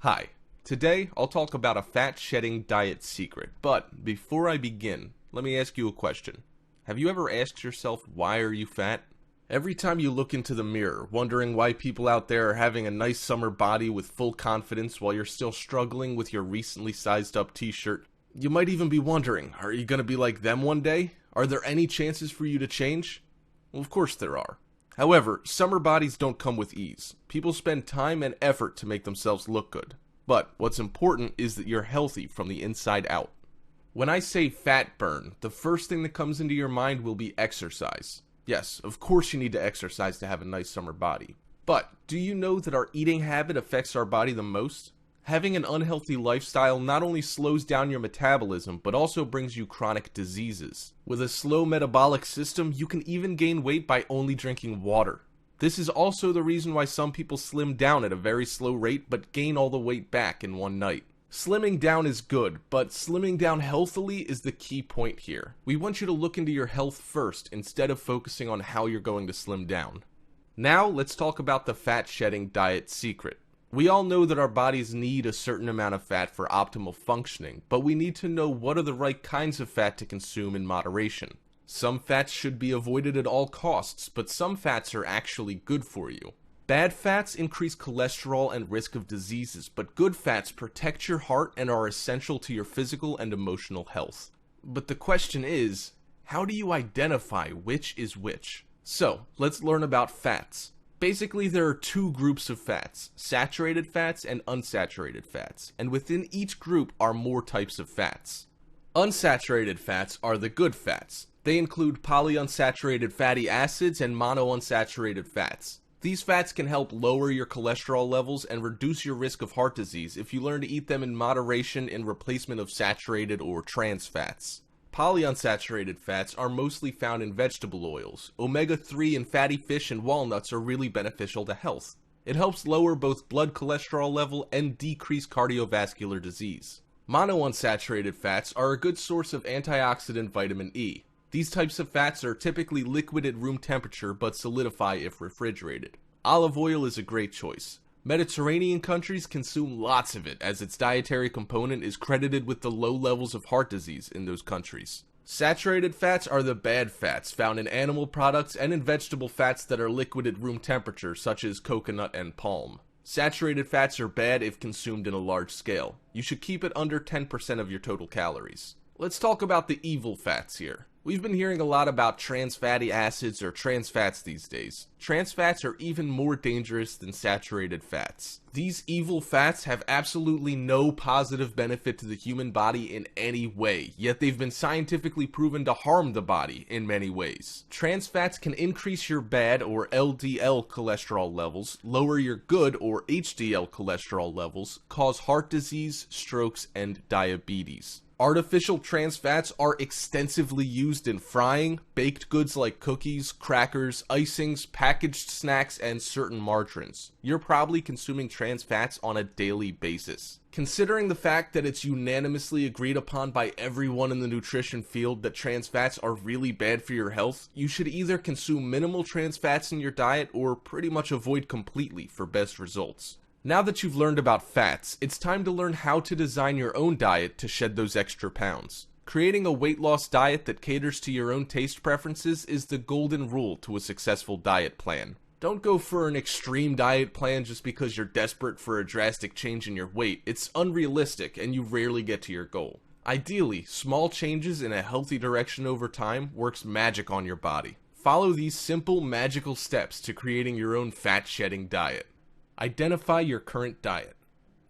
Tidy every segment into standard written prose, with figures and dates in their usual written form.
Hi, today I'll talk about a fat shedding diet secret, but before I begin, let me ask you a question. Have you ever asked yourself, why are you fat? Every time you look into the mirror, wondering why people out there are having a nice summer body with full confidence while you're still struggling with your recently sized up t-shirt, you might even be wondering, are you going to be like them one day? Are there any chances for you to change? Well, of course there are. However, summer bodies don't come with ease. People spend time and effort to make themselves look good. But what's important is that you're healthy from the inside out. When I say fat burn, the first thing that comes into your mind will be exercise. Yes, of course you need to exercise to have a nice summer body. But do you know that our eating habit affects our body the most? Having an unhealthy lifestyle not only slows down your metabolism, but also brings you chronic diseases. With a slow metabolic system, you can even gain weight by only drinking water. This is also the reason why some people slim down at a very slow rate, but gain all the weight back in one night. Slimming down is good, but slimming down healthily is the key point here. We want you to look into your health first, instead of focusing on how you're going to slim down. Now, let's talk about the fat shedding diet secret. We all know that our bodies need a certain amount of fat for optimal functioning, but we need to know what are the right kinds of fat to consume in moderation. Some fats should be avoided at all costs, but some fats are actually good for you. Bad fats increase cholesterol and risk of diseases, but good fats protect your heart and are essential to your physical and emotional health. But the question is, how do you identify which is which? So, let's learn about fats. Basically, there are two groups of fats, saturated fats and unsaturated fats, and within each group are more types of fats. Unsaturated fats are the good fats. They include polyunsaturated fatty acids and monounsaturated fats. These fats can help lower your cholesterol levels and reduce your risk of heart disease if you learn to eat them in moderation in replacement of saturated or trans fats. Polyunsaturated fats are mostly found in vegetable oils. Omega-3 in fatty fish and walnuts are really beneficial to health. It helps lower both blood cholesterol level and decrease cardiovascular disease. Monounsaturated fats are a good source of antioxidant vitamin E. These types of fats are typically liquid at room temperature but solidify if refrigerated. Olive oil is a great choice. Mediterranean countries consume lots of it, as its dietary component is credited with the low levels of heart disease in those countries. Saturated fats are the bad fats found in animal products and in vegetable fats that are liquid at room temperature, such as coconut and palm. Saturated fats are bad if consumed in a large scale. You should keep it under 10% of your total calories. Let's talk about the evil fats here. We've been hearing a lot about trans fatty acids or trans fats these days. Trans fats are even more dangerous than saturated fats. These evil fats have absolutely no positive benefit to the human body in any way, yet they've been scientifically proven to harm the body in many ways. Trans fats can increase your bad or LDL cholesterol levels, lower your good or HDL cholesterol levels, cause heart disease, strokes, and diabetes. Artificial trans fats are extensively used in frying, baked goods like cookies, crackers, icings, packaged snacks, and certain margarines. You're probably consuming trans fats on a daily basis. Considering the fact that it's unanimously agreed upon by everyone in the nutrition field that trans fats are really bad for your health, you should either consume minimal trans fats in your diet or pretty much avoid completely for best results. Now that you've learned about fats, it's time to learn how to design your own diet to shed those extra pounds. Creating a weight loss diet that caters to your own taste preferences is the golden rule to a successful diet plan. Don't go for an extreme diet plan just because you're desperate for a drastic change in your weight. It's unrealistic and you rarely get to your goal. Ideally, small changes in a healthy direction over time works magic on your body. Follow these simple, magical steps to creating your own fat-shedding diet. Identify your current diet.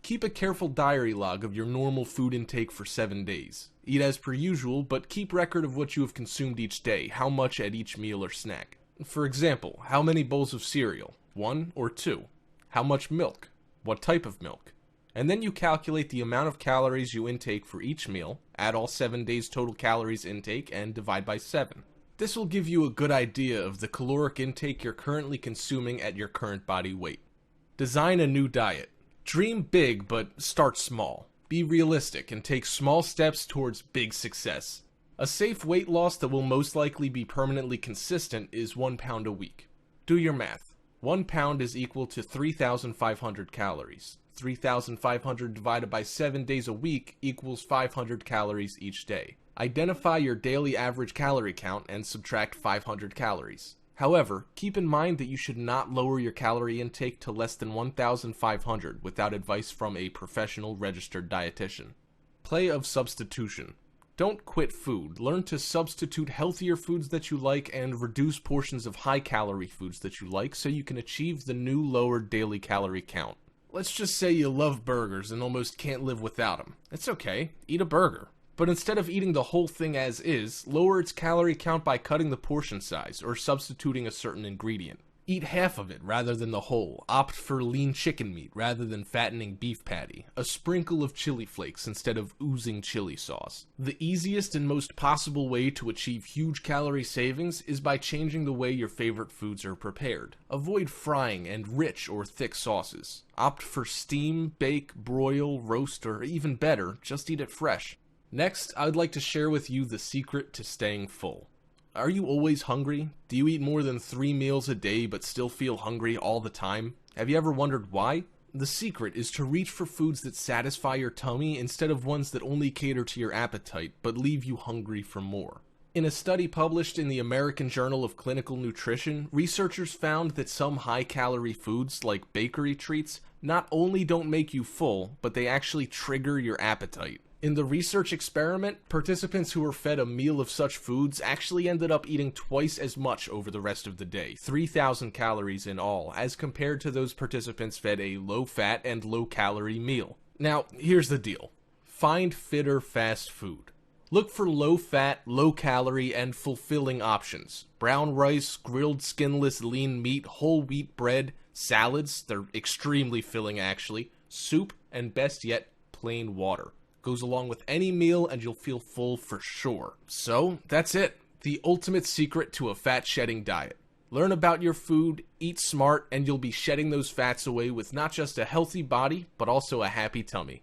Keep a careful diary log of your normal food intake for 7 days. Eat as per usual, but keep record of what you have consumed each day, how much at each meal or snack. For example, how many bowls of cereal? 1 or 2? How much milk? What type of milk? And then you calculate the amount of calories you intake for each meal, add all 7 days total calories intake, and divide by 7. This will give you a good idea of the caloric intake you're currently consuming at your current body weight. Design a new diet. Dream big, but start small. Be realistic and take small steps towards big success. A safe weight loss that will most likely be permanently consistent is 1 pound a week. Do your math. 1 pound is equal to 3,500 calories. 3,500 divided by 7 days a week equals 500 calories each day. Identify your daily average calorie count and subtract 500 calories. However, keep in mind that you should not lower your calorie intake to less than 1,500 without advice from a professional registered dietitian. Play of substitution. Don't quit food. Learn to substitute healthier foods that you like and reduce portions of high-calorie foods that you like so you can achieve the new lower daily calorie count. Let's just say you love burgers and almost can't live without them. It's okay. Eat a burger. But instead of eating the whole thing as is, lower its calorie count by cutting the portion size or substituting a certain ingredient. Eat half of it rather than the whole. Opt for lean chicken meat rather than fattening beef patty. A sprinkle of chili flakes instead of oozing chili sauce. The easiest and most possible way to achieve huge calorie savings is by changing the way your favorite foods are prepared. Avoid frying and rich or thick sauces. Opt for steam, bake, broil, roast, or even better, just eat it fresh. Next, I'd like to share with you the secret to staying full. Are you always hungry? Do you eat more than 3 meals a day but still feel hungry all the time? Have you ever wondered why? The secret is to reach for foods that satisfy your tummy instead of ones that only cater to your appetite but leave you hungry for more. In a study published in the American Journal of Clinical Nutrition, researchers found that some high-calorie foods, like bakery treats, not only don't make you full, but they actually trigger your appetite. In the research experiment, participants who were fed a meal of such foods actually ended up eating twice as much over the rest of the day, 3,000 calories in all, as compared to those participants fed a low-fat and low-calorie meal. Now, here's the deal. Find fitter fast food. Look for low-fat, low-calorie, and fulfilling options. Brown rice, grilled skinless lean meat, whole wheat bread, salads, they're extremely filling actually, soup, and best yet, plain water. Goes along with any meal and you'll feel full for sure. So, that's it. The ultimate secret to a fat-shedding diet. Learn about your food, eat smart, and you'll be shedding those fats away with not just a healthy body, but also a happy tummy.